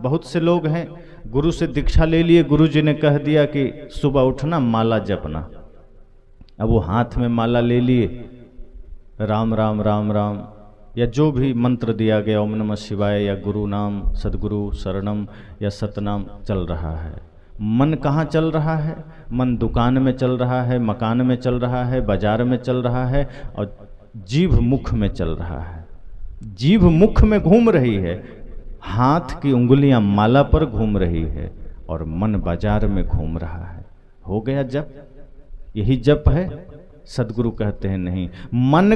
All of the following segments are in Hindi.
बहुत से लोग हैं गुरु से दीक्षा ले लिए, गुरु जी ने कह दिया कि सुबह उठना माला जपना। अब वो हाथ में माला ले लिए, राम राम राम राम या जो भी मंत्र दिया गया, ओम नमः शिवाय या गुरु नाम, सदगुरु शरणम या सतनाम चल रहा है। मन कहाँ चल रहा है? मन दुकान में चल रहा है, मकान में चल रहा है, बाजार में चल रहा है, और जीभ मुख में चल रहा है। जीभ मुख में घूम रही है, हाथ की उंगलियां माला पर घूम रही है, और मन बाजार में घूम रहा है। हो गया जप? यही जप है? सदगुरु कहते हैं नहीं, मन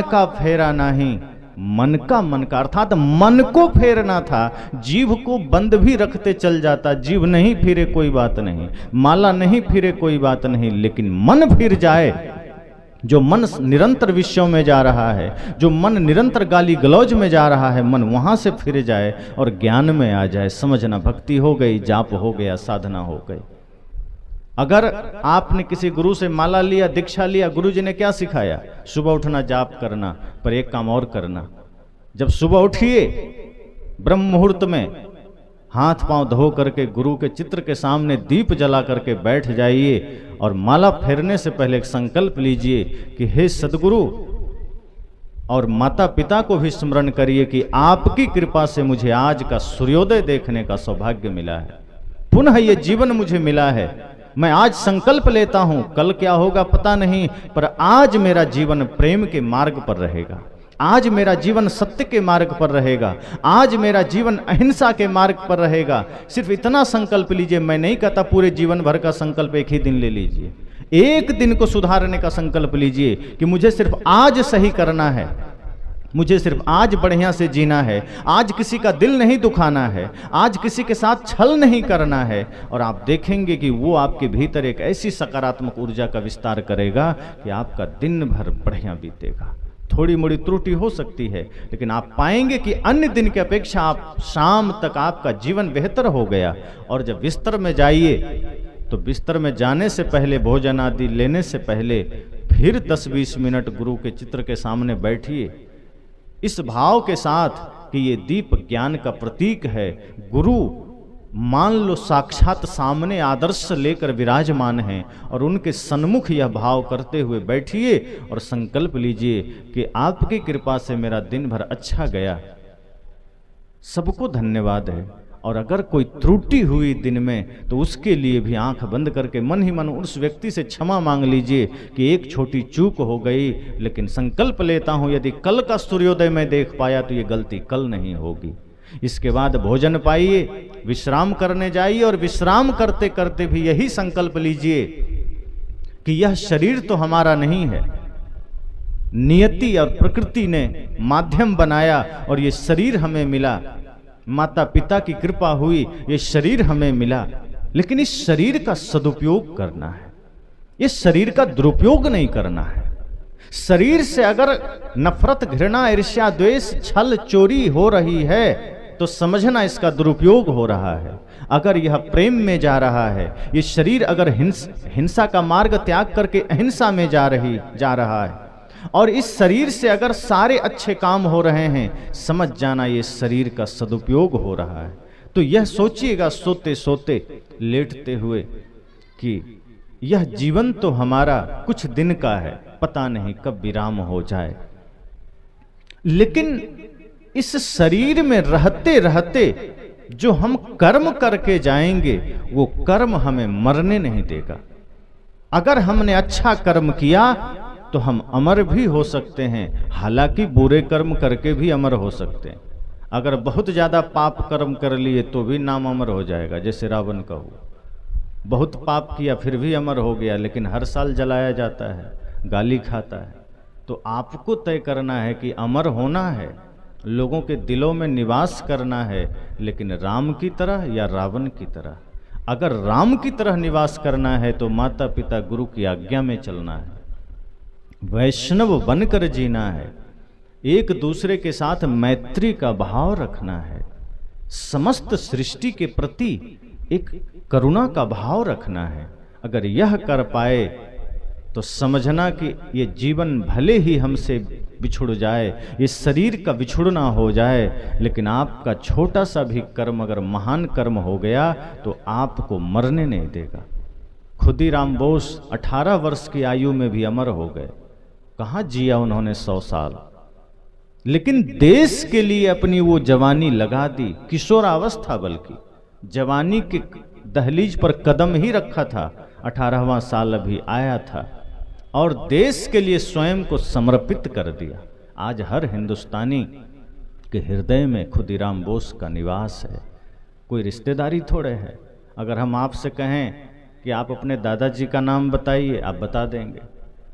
का फेरा नहीं, मन का अर्थात मन को फेरना था। जीभ को बंद भी रखते चल जाता, जीभ नहीं फिरे कोई बात नहीं, माला नहीं फिरे कोई बात नहीं, लेकिन मन फिर जाए। जो मन निरंतर विषयों में जा रहा है, जो मन निरंतर गाली गलौज में जा रहा है, मन वहां से फिर जाए और ज्ञान में आ जाए। समझना, भक्ति हो गई, जाप हो गया, साधना हो गई। अगर आपने किसी गुरु से माला लिया, दीक्षा लिया, गुरु जी ने क्या सिखाया? सुबह उठना, जाप करना, पर एक काम और करना। जब सुबह उठिए, ब्रह्म मुहूर्त में हाथ पांव धो करके गुरु के चित्र के सामने दीप जला करके बैठ जाइए, और माला फेरने से पहले एक संकल्प लीजिए कि हे सदगुरु, और माता पिता को भी स्मरण करिए कि आपकी कृपा से मुझे आज का सूर्योदय देखने का सौभाग्य मिला है, पुनः ये जीवन मुझे मिला है। मैं आज संकल्प लेता हूं, कल क्या होगा पता नहीं, पर आज मेरा जीवन प्रेम के मार्ग पर रहेगा, आज मेरा जीवन सत्य के मार्ग पर रहेगा, आज मेरा जीवन अहिंसा के मार्ग पर रहेगा। सिर्फ इतना संकल्प लीजिए। मैं नहीं कहता पूरे जीवन भर का संकल्प एक ही दिन ले लीजिए, एक दिन को सुधारने का संकल्प लीजिए कि मुझे सिर्फ आज सही करना है, मुझे सिर्फ आज बढ़िया से जीना है, आज किसी का दिल नहीं दुखाना है, आज किसी के साथ छल नहीं करना है। और आप देखेंगे कि वो आपके भीतर एक ऐसी सकारात्मक ऊर्जा का विस्तार करेगा कि आपका दिन भर बढ़िया बीतेगा। थोड़ी मोड़ी त्रुटि हो सकती है, लेकिन आप पाएंगे कि अन्य दिन की अपेक्षा आप शाम तक आपका जीवन बेहतर हो गया। और जब बिस्तर में जाइए, तो बिस्तर में जाने से पहले, भोजन आदि लेने से पहले, फिर 10-20 मिनट गुरु के चित्र के सामने बैठिए, इस भाव के साथ कि ये दीप ज्ञान का प्रतीक है। गुरु मान लो साक्षात सामने आदर्श लेकर विराजमान हैं, और उनके सन्मुख यह भाव करते हुए बैठिए और संकल्प लीजिए कि आपकी कृपा से मेरा दिन भर अच्छा गया, सबको धन्यवाद है। और अगर कोई त्रुटि हुई दिन में, तो उसके लिए भी आंख बंद करके मन ही मन उस व्यक्ति से क्षमा मांग लीजिए कि एक छोटी चूक हो गई, लेकिन संकल्प लेता हूं यदि कल का सूर्योदय मैं देख पाया तो ये गलती कल नहीं होगी। इसके बाद भोजन पाइए, विश्राम करने जाइए, और विश्राम करते करते भी यही संकल्प लीजिए कि यह शरीर तो हमारा नहीं है, नियति और प्रकृति ने माध्यम बनाया और ये शरीर हमें मिला, माता पिता की कृपा हुई, ये शरीर हमें मिला, लेकिन इस शरीर का सदुपयोग करना है, इस शरीर का दुरुपयोग नहीं करना है। शरीर से अगर नफरत, घृणा, ईर्ष्या, द्वेष, छल, चोरी हो रही है, तो समझना इसका दुरुपयोग हो रहा है। अगर यह प्रेम में जा रहा है, ये शरीर अगर हिंसा का मार्ग त्याग करके अहिंसा में जा रहा है, और इस शरीर से अगर सारे अच्छे काम हो रहे हैं, समझ जाना ये शरीर का सदुपयोग हो रहा है। तो यह सोचिएगा सोते सोते, लेटते हुए, कि यह जीवन तो हमारा कुछ दिन का है, पता नहीं कब विराम हो जाए, लेकिन इस शरीर में रहते रहते जो हम कर्म करके जाएंगे, वो कर्म हमें मरने नहीं देगा। अगर हमने अच्छा कर्म किया तो हम अमर भी हो सकते हैं, हालांकि बुरे कर्म करके भी अमर हो सकते हैं। अगर बहुत ज्यादा पाप कर्म कर लिए तो भी नाम अमर हो जाएगा, जैसे रावण का हुआ। बहुत पाप किया फिर भी अमर हो गया, लेकिन हर साल जलाया जाता है, गाली खाता है। तो आपको तय करना है कि अमर होना है, लोगों के दिलों में निवास करना है, लेकिन राम की तरह या रावण की तरह। अगर राम की तरह निवास करना है तो माता पिता गुरु की आज्ञा में चलना है, वैष्णव बनकर जीना है, एक दूसरे के साथ मैत्री का भाव रखना है, समस्त सृष्टि के प्रति एक करुणा का भाव रखना है। अगर यह कर पाए तो समझना कि ये जीवन भले ही हमसे बिछुड़ जाए, ये शरीर का बिछुड़ना हो जाए, लेकिन आपका छोटा सा भी कर्म अगर महान कर्म हो गया तो आपको मरने नहीं देगा। खुदीराम बोस 18 वर्ष की आयु में भी अमर हो गए। कहाँ जिया उन्होंने 100 साल, लेकिन देश के लिए अपनी वो जवानी लगा दी। किशोरावस्था, बल्कि जवानी के दहलीज पर कदम ही रखा था, 18वां साल अभी आया था और देश के लिए स्वयं को समर्पित कर दिया। आज हर हिंदुस्तानी के हृदय में खुदीराम बोस का निवास है। कोई रिश्तेदारी थोड़े है। अगर हम आपसे कहें कि आप अपने दादाजी का नाम बताइए, आप बता देंगे,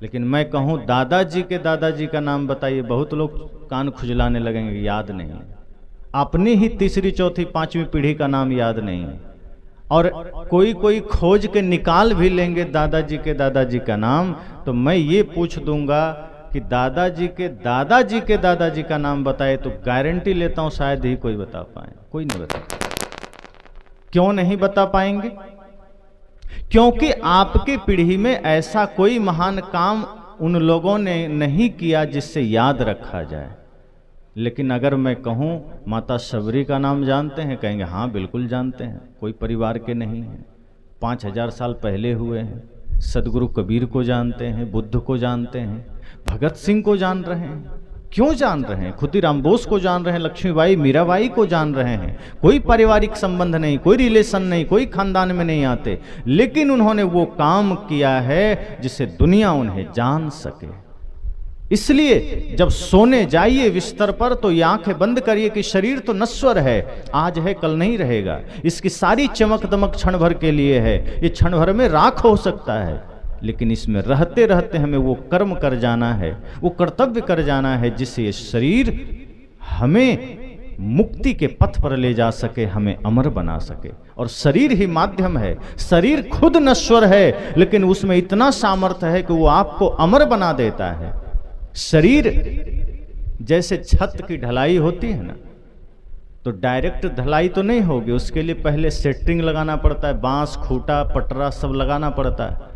लेकिन मैं कहूँ दादाजी का नाम बताइए, बहुत लोग कान खुजलाने लगेंगे, याद नहीं है। अपनी ही तीसरी चौथी पांचवी पीढ़ी का नाम याद नहीं है, और कोई खोज के निकाल भी लेंगे दादाजी का नाम, तो मैं ये पूछ दूंगा कि दादाजी के दादाजी का नाम बताए, तो गारंटी लेता हूं शायद ही कोई बता पाए। कोई नहीं बता पाए। क्यों नहीं बता पाएंगे? क्योंकि आपकी पीढ़ी में ऐसा कोई महान काम उन लोगों ने नहीं किया जिससे याद रखा जाए। लेकिन अगर मैं कहूं माता शबरी का नाम जानते हैं, कहेंगे हाँ बिल्कुल जानते हैं, कोई परिवार के नहीं हैं, 5000 साल पहले हुए हैं। सदगुरु कबीर को जानते हैं, बुद्ध को जानते हैं, भगत सिंह को जान रहे हैं। क्यों जान रहे हैं? खुदीराम बोस को जान रहे हैं, लक्ष्मीबाई मीराबाई को जान रहे हैं। कोई पारिवारिक संबंध नहीं, कोई रिलेशन नहीं, कोई खानदान में नहीं आते, लेकिन उन्होंने वो काम किया है जिससे दुनिया उन्हें जान सके। इसलिए जब सोने जाइए बिस्तर पर तो ये आंखें बंद करिए कि शरीर तो नश्वर है, आज है कल नहीं रहेगा। इसकी सारी चमक दमक क्षण भर के लिए है, ये क्षण भर में राख हो सकता है, लेकिन इसमें रहते रहते हमें वो कर्म कर जाना है, वो कर्तव्य कर जाना है जिससे ये शरीर हमें मुक्ति के पथ पर ले जा सके, हमें अमर बना सके। और शरीर ही माध्यम है। शरीर खुद नश्वर है, लेकिन उसमें इतना सामर्थ्य है कि वो आपको अमर बना देता है। शरीर जैसे छत की ढलाई होती है ना, तो डायरेक्ट ढलाई तो नहीं होगी, उसके लिए पहले सेट्रिंग लगाना पड़ता है, बांस खूंटा पटरा सब लगाना पड़ता है।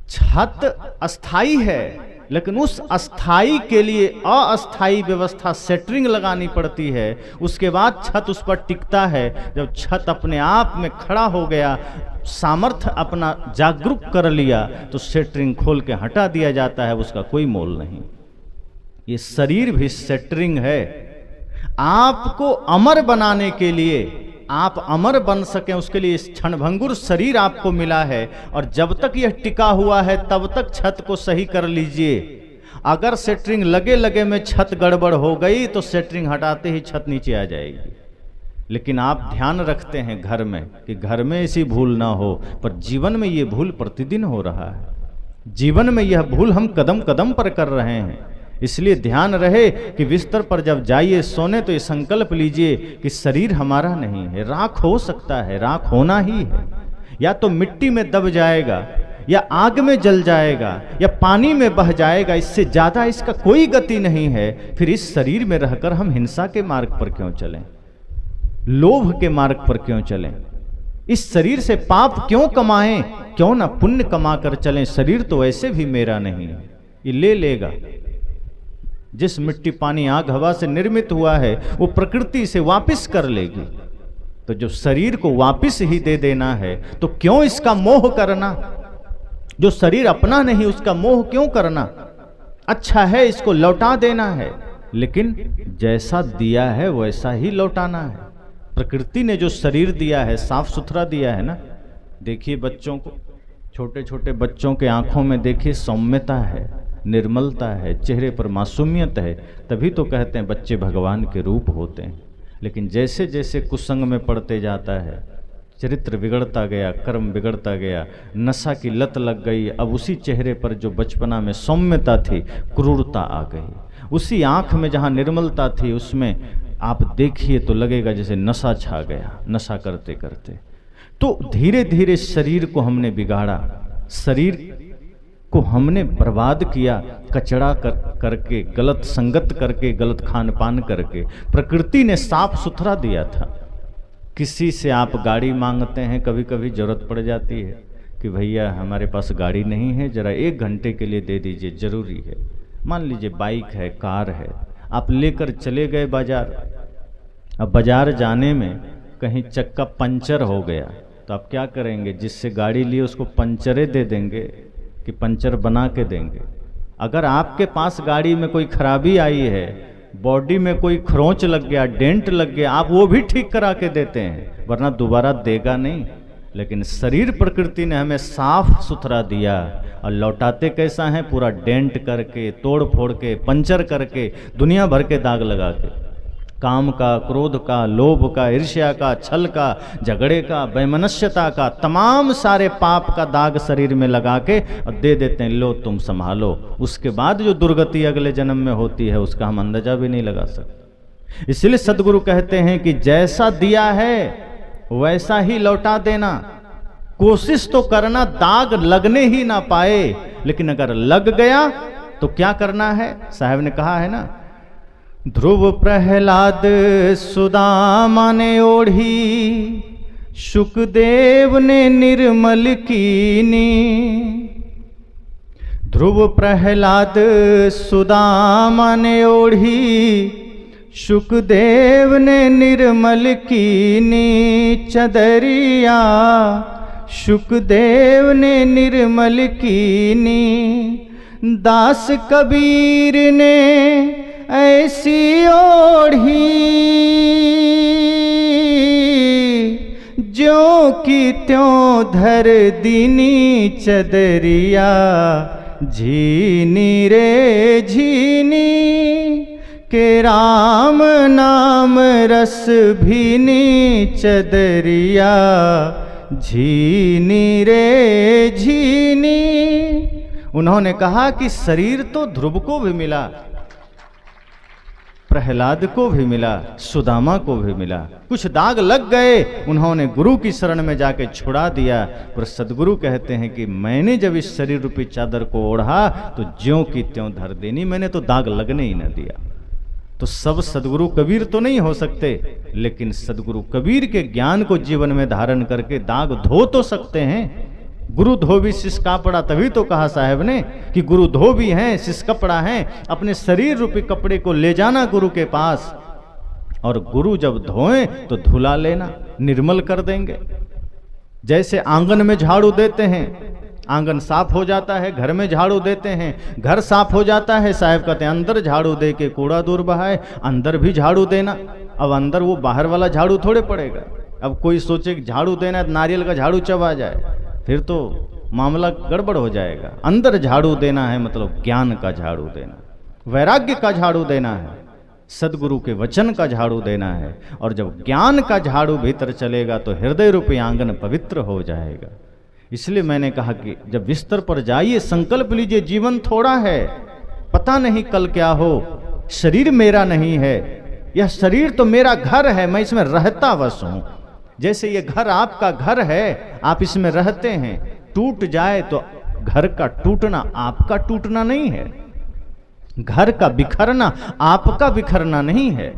छत अस्थाई है, लेकिन उस अस्थाई के लिए अस्थाई व्यवस्था सेट्रिंग लगानी पड़ती है। उसके बाद छत उस पर टिकता है। जब छत अपने आप में खड़ा हो गया, सामर्थ्य अपना जागरूक कर लिया, तो सेट्रिंग खोल के हटा दिया जाता है, उसका कोई मोल नहीं। ये शरीर भी सेट्रिंग है। आपको अमर बनाने के लिए, आप अमर बन सकें उसके लिए इस क्षणभंगुर शरीर आपको मिला है, और जब तक यह टिका हुआ है तब तक छत को सही कर लीजिए। अगर सेट्रिंग लगे लगे में छत गड़बड़ हो गई तो सेट्रिंग हटाते ही छत नीचे आ जाएगी। लेकिन आप ध्यान रखते हैं घर में कि घर में ऐसी भूल ना हो, पर जीवन में ये भूल प्रतिदिन हो रहा है। जीवन में यह भूल हम कदम कदम पर कर रहे हैं। इसलिए ध्यान रहे कि बिस्तर पर जब जाइए सोने तो ये संकल्प लीजिए कि शरीर हमारा नहीं है, राख हो सकता है, राख होना ही है। या तो मिट्टी में दब जाएगा, या आग में जल जाएगा, या पानी में बह जाएगा, इससे ज्यादा इसका कोई गति नहीं है। फिर इस शरीर में रहकर हम हिंसा के मार्ग पर क्यों चलें, लोभ के मार्ग पर क्यों चलें? इस शरीर से पाप क्यों कमाएं? क्यों ना पुण्य कमा कर चलें। शरीर तो वैसे भी मेरा नहीं है, ये ले लेगा। जिस मिट्टी पानी आग हवा से निर्मित हुआ है वो प्रकृति से वापस कर लेगी। तो जो शरीर को वापस ही दे देना है तो क्यों इसका मोह करना? जो शरीर अपना नहीं उसका मोह क्यों करना? अच्छा है, इसको लौटा देना है, लेकिन जैसा दिया है वैसा ही लौटाना है। प्रकृति ने जो शरीर दिया है साफ सुथरा दिया है ना। देखिए बच्चों को, छोटे छोटे बच्चों के आंखों में देखिए सौम्यता है, निर्मलता है, चेहरे पर मासूमियत है, तभी तो कहते हैं बच्चे भगवान के रूप होते हैं। लेकिन जैसे जैसे कुसंग में पड़ते जाता है, चरित्र बिगड़ता गया, कर्म बिगड़ता गया, नशा की लत लग गई, अब उसी चेहरे पर जो बचपना में सौम्यता थी क्रूरता आ गई। उसी आँख में जहाँ निर्मलता थी उसमें आप देखिए तो लगेगा जैसे नशा छा गया, नशा करते करते। तो धीरे धीरे शरीर को हमने बिगाड़ा, शरीर को हमने बर्बाद किया, कचड़ा करके, गलत संगत करके, गलत खान पान करके। प्रकृति ने साफ सुथरा दिया था। किसी से आप गाड़ी मांगते हैं, कभी कभी जरूरत पड़ जाती है, कि भैया हमारे पास गाड़ी नहीं है, ज़रा 1 घंटे के लिए दे दीजिए, ज़रूरी है। मान लीजिए बाइक है, कार है, आप लेकर चले गए बाज़ार। अब बाज़ार जाने में कहीं चक्का पंचर हो गया तो आप क्या करेंगे? जिससे गाड़ी लिए उसको पंचरे दे देंगे कि पंचर बना के देंगे? अगर आपके पास गाड़ी में कोई खराबी आई है, बॉडी में कोई खरोंच लग गया, डेंट लग गया, आप वो भी ठीक करा के देते हैं, वरना दोबारा देगा नहीं। लेकिन शरीर प्रकृति ने हमें साफ सुथरा दिया और लौटाते कैसा है? पूरा डेंट करके, तोड़ फोड़ के, पंचर करके, दुनिया भर के दाग लगा के, काम का, क्रोध का, लोभ का, ईर्ष्या का, छल का, झगड़े का, वैमनस्यता का, तमाम सारे पाप का दाग शरीर में लगा के और दे देते हैं, लो तुम संभालो। उसके बाद जो दुर्गति अगले जन्म में होती है उसका हम अंदाजा भी नहीं लगा सकते। इसलिए सदगुरु कहते हैं कि जैसा दिया है वैसा ही लौटा देना। कोशिश तो करना दाग लगने ही ना पाए, लेकिन अगर लग गया तो क्या करना है? साहब ने कहा है ना, ध्रुव प्रहलाद सुदामा ने ओढ़ी, शुकदेव ने निर्मल कीनी। ध्रुव प्रहलाद सुदामा ने ओढ़ी, शुकदेव ने निर्मल कीनी। चदरिया शुकदेव ने निर्मल कीनी। दास कबीर ने ऐसी ओढ़ी, ज्यों की त्यों धर दीनी। चदरिया झीनी रे झीनी, के राम नाम रस भीनी। चदरिया झीनी रे झीनी। उन्होंने कहा कि शरीर तो ध्रुव को भी मिला, प्रहलाद को भी मिला, सुदामा को भी मिला। कुछ दाग लग गए, उन्होंने गुरु की शरण में जाके छुड़ा दिया। पर सदगुरु कहते हैं कि मैंने जब इस शरीर रूपी चादर को ओढ़ा तो ज्यों की त्यों धर देनी, मैंने तो दाग लगने ही न दिया। तो सब सदगुरु कबीर तो नहीं हो सकते, लेकिन सदगुरु कबीर के ज्ञान को जीवन में धारण करके दाग धो तो सकते हैं। गुरु धोबी शिष कपड़ा, तभी तो कहा साहब ने कि गुरु धोबी हैं, शिष कपड़ा हैं। अपने शरीर रूपी कपड़े को ले जाना गुरु के पास, और गुरु जब धोएं तो धुला लेना, निर्मल कर देंगे। जैसे आंगन में झाड़ू देते हैं, आंगन साफ हो जाता है, घर में झाड़ू देते हैं, घर साफ हो जाता है। साहब कहते हैं अंदर झाड़ू दे के कूड़ा दूर बहाए, अंदर भी झाड़ू देना। अब अंदर वो बाहर वाला झाड़ू थोड़े पड़ेगा। अब कोई सोचे कि झाड़ू देना है, नारियल का झाड़ू चबा जाए, फिर तो मामला गड़बड़ हो जाएगा। अंदर झाड़ू देना है मतलब ज्ञान का झाड़ू देना, वैराग्य का झाड़ू देना है, सदगुरु के वचन का झाड़ू देना है। और जब ज्ञान का झाड़ू भीतर चलेगा तो हृदय रूपी आंगन पवित्र हो जाएगा। इसलिए मैंने कहा कि जब बिस्तर पर जाइए संकल्प लीजिए, जीवन थोड़ा है, पता नहीं कल क्या हो। शरीर मेरा नहीं है, यह शरीर तो मेरा घर है, मैं इसमें रहता बस हूं। जैसे ये घर आपका घर है, आप इसमें रहते हैं, टूट जाए तो घर का टूटना आपका टूटना नहीं है, घर का बिखरना आपका बिखरना नहीं है।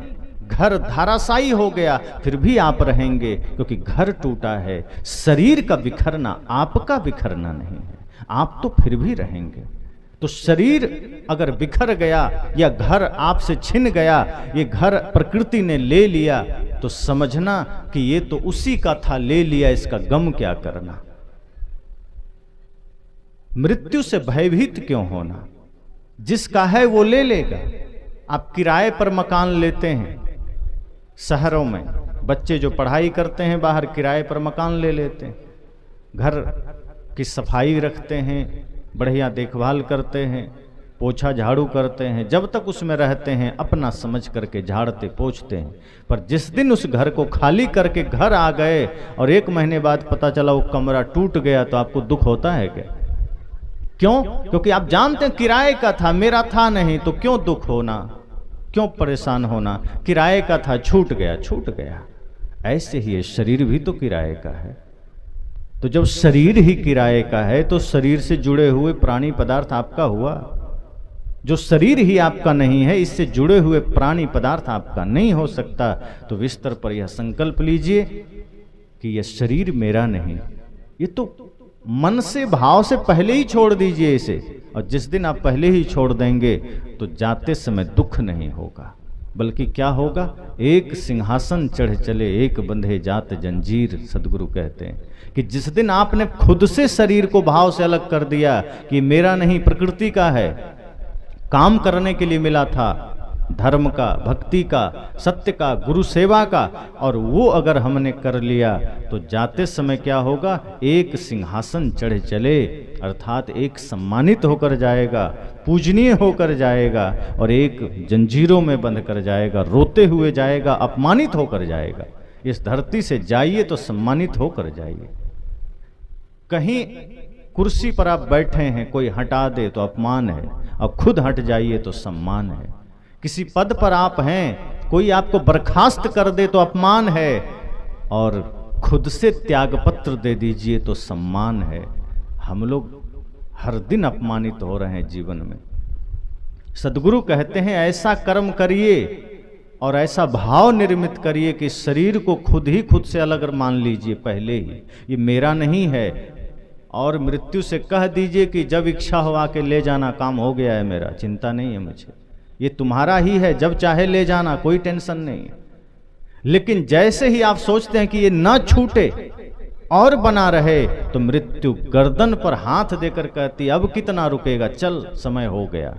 घर धाराशायी हो गया फिर भी आप रहेंगे, क्योंकि घर टूटा है। शरीर का बिखरना आपका बिखरना नहीं है, आप तो फिर भी रहेंगे। तो शरीर अगर बिखर गया या घर आपसे छिन गया, ये घर प्रकृति ने ले लिया, तो समझना कि ये तो उसी का था, ले लिया, इसका गम क्या करना। मृत्यु से भयभीत क्यों होना, जिसका है वो ले लेगा। आप किराए पर मकान लेते हैं, शहरों में बच्चे जो पढ़ाई करते हैं बाहर किराए पर मकान ले लेते हैं, घर की सफाई रखते हैं, बढ़िया देखभाल करते हैं, पोछा झाड़ू करते हैं, जब तक उसमें रहते हैं अपना समझ करके झाड़ते पोछते हैं। पर जिस दिन उस घर को खाली करके घर आ गए और 1 महीने बाद पता चला वो कमरा टूट गया, तो आपको दुख होता है क्या? क्यों? क्योंकि आप जानते हैं किराए का था, मेरा था नहीं, तो क्यों दुख होना, क्यों परेशान होना। किराए का था, छूट गया, छूट गया। ऐसे ही ये शरीर भी तो किराए का है। तो जब शरीर ही किराए का है तो शरीर से जुड़े हुए प्राणी पदार्थ आपका हुआ। जो शरीर ही आपका नहीं है, इससे जुड़े हुए प्राणी पदार्थ आपका नहीं हो सकता। तो बिस्तर पर यह संकल्प लीजिए कि यह शरीर मेरा नहीं, ये तो मन से भाव से पहले ही छोड़ दीजिए इसे, और जिस दिन आप पहले ही छोड़ देंगे तो जाते समय दुख नहीं होगा, बल्कि क्या होगा, एक सिंहासन चढ़ चले एक बंधे जात जंजीर। सदगुरु कहते हैं कि जिस दिन आपने खुद से शरीर को भाव से अलग कर दिया कि मेरा नहीं, प्रकृति का है, काम करने के लिए मिला था, धर्म का, भक्ति का, सत्य का, गुरु सेवा का, और वो अगर हमने कर लिया तो जाते समय क्या होगा, एक सिंहासन चढ़ चले, अर्थात एक सम्मानित होकर जाएगा, पूजनीय होकर जाएगा, और एक जंजीरों में बंध कर जाएगा, रोते हुए जाएगा, अपमानित होकर जाएगा। इस धरती से जाइए तो सम्मानित होकर जाइए। कहीं कुर्सी पर आप बैठे हैं, कोई हटा दे तो अपमान है, और खुद हट जाइए तो सम्मान है। किसी पद पर आप हैं, कोई आपको बर्खास्त कर दे तो अपमान है, और खुद से त्यागपत्र दे दीजिए तो सम्मान है। हम लोग हर दिन अपमानित हो रहे हैं जीवन में। सदगुरु कहते हैं ऐसा कर्म करिए और ऐसा भाव निर्मित करिए कि शरीर को खुद से अलग मान लीजिए पहले ही, ये मेरा नहीं है, और मृत्यु से कह दीजिए कि जब इच्छा हो आके ले जाना, काम हो गया है मेरा, चिंता नहीं है मुझे, ये तुम्हारा ही है, जब चाहे ले जाना, कोई टेंशन नहीं है। लेकिन जैसे ही आप सोचते हैं कि ये ना छूटे और बना रहे, तो मृत्यु गर्दन पर हाथ देकर कहती अब कितना रुकेगा, चल समय हो गया।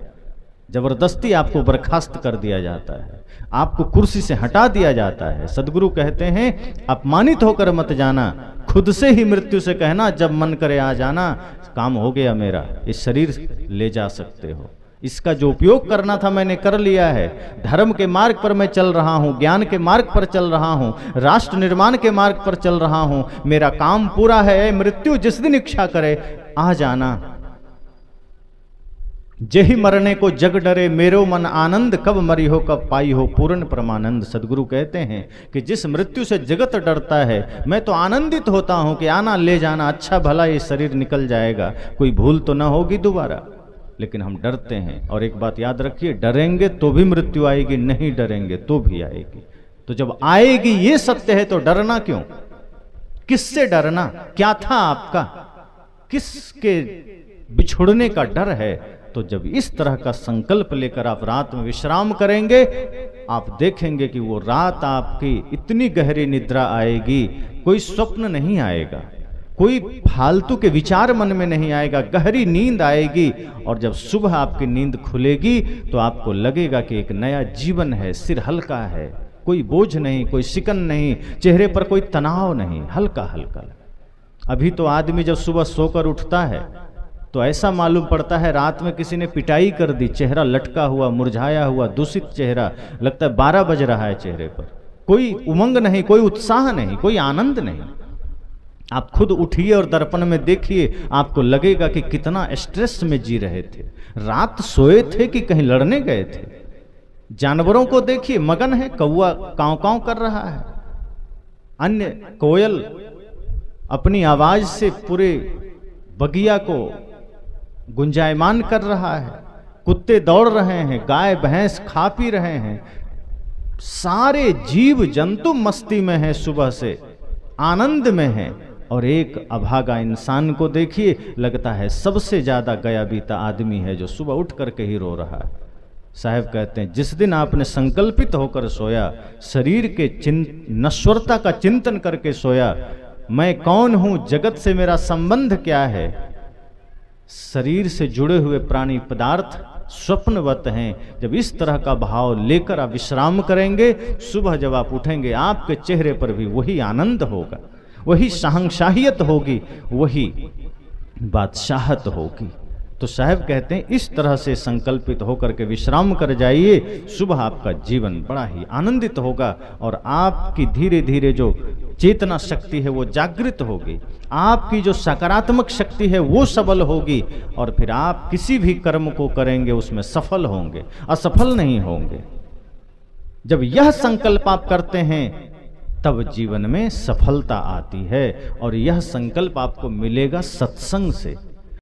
जबरदस्ती आपको बर्खास्त कर दिया जाता है, आपको कुर्सी से हटा दिया जाता है। सदगुरु कहते हैं अपमानित होकर मत जाना, खुद से ही मृत्यु से कहना जब मन करे आ जाना, काम हो गया मेरा, इस शरीर ले जा सकते हो, इसका जो उपयोग करना था मैंने कर लिया है, धर्म के मार्ग पर मैं चल रहा हूँ, ज्ञान के मार्ग पर चल रहा हूँ, राष्ट्र निर्माण के मार्ग पर चल रहा हूँ, मेरा काम पूरा है। मृत्यु जिस दिन इच्छा करे आ जाना। जेहि मरने को जग डरे, मेरो मन आनंद, कब मरी हो कब पाई हो पूर्ण परमानंद। सदगुरु कहते हैं कि जिस मृत्यु से जगत डरता है, मैं तो आनंदित होता हूं कि आना ले जाना, अच्छा भला ये शरीर निकल जाएगा, कोई भूल तो ना होगी दोबारा। लेकिन हम डरते हैं। और एक बात याद रखिए, डरेंगे तो भी मृत्यु आएगी, नहीं डरेंगे तो भी आएगी। तो जब आएगी ये सत्य है तो डरना क्यों, किससे डरना, क्या था आपका, किसके बिछुड़ने का डर है। तो जब इस तरह का संकल्प लेकर आप रात में विश्राम करेंगे, आप देखेंगे कि वो रात आपकी इतनी गहरी निद्रा आएगी, कोई स्वप्न नहीं आएगा, कोई फालतू के विचार मन में नहीं आएगा, गहरी नींद आएगी। और जब सुबह आपकी नींद खुलेगी तो आपको लगेगा कि एक नया जीवन है, सिर हल्का है, कोई बोझ नहीं, कोई शिकन नहीं, चेहरे पर कोई तनाव नहीं, हल्का हल्का। अभी तो आदमी जब सुबह सोकर उठता है तो ऐसा मालूम पड़ता है रात में किसी ने पिटाई कर दी, चेहरा लटका हुआ, मुरझाया हुआ, दूषित चेहरा, लगता है 12 बज रहा है चेहरे पर, कोई उमंग नहीं, कोई उत्साह नहीं, कोई आनंद नहीं। आप खुद उठिए और दर्पण में देखिए, आपको लगेगा कि कितना स्ट्रेस में जी रहे थे, रात सोए थे कि कहीं लड़ने गए थे। जानवरों को देखिए, मगन है, कौवा कांव कांव कर रहा है, अन्य कोयल अपनी आवाज से पूरे बगिया को गुंजायमान कर रहा है, कुत्ते दौड़ रहे हैं, गाय भैंस खा पी रहे हैं, सारे जीव जंतु मस्ती में हैं, सुबह से आनंद में हैं। और एक अभागा इंसान को देखिए, लगता है सबसे ज्यादा गया बीता आदमी है जो सुबह उठ करके ही रो रहा है। साहब कहते हैं जिस दिन आपने संकल्पित होकर सोया, शरीर के नश्वरता का चिंतन करके सोया, मैं कौन हूं, जगत से मेरा संबंध क्या है, शरीर से जुड़े हुए प्राणी पदार्थ स्वप्नवत हैं, जब इस तरह का भाव लेकर आप विश्राम करेंगे, सुबह जब आप उठेंगे आपके चेहरे पर भी वही आनंद होगा, वही शहंशाहियत होगी, वही बादशाहत होगी। तो साहब कहते हैं इस तरह से संकल्पित होकर के विश्राम कर जाइए, सुबह आपका जीवन बड़ा ही आनंदित होगा और आपकी धीरे धीरे जो चेतना शक्ति है वो जागृत होगी, आपकी जो सकारात्मक शक्ति है वो सबल होगी, और फिर आप किसी भी कर्म को करेंगे उसमें सफल होंगे, असफल नहीं होंगे। जब यह संकल्प आप करते हैं तब जीवन में सफलता आती है, और यह संकल्प आपको मिलेगा सत्संग से।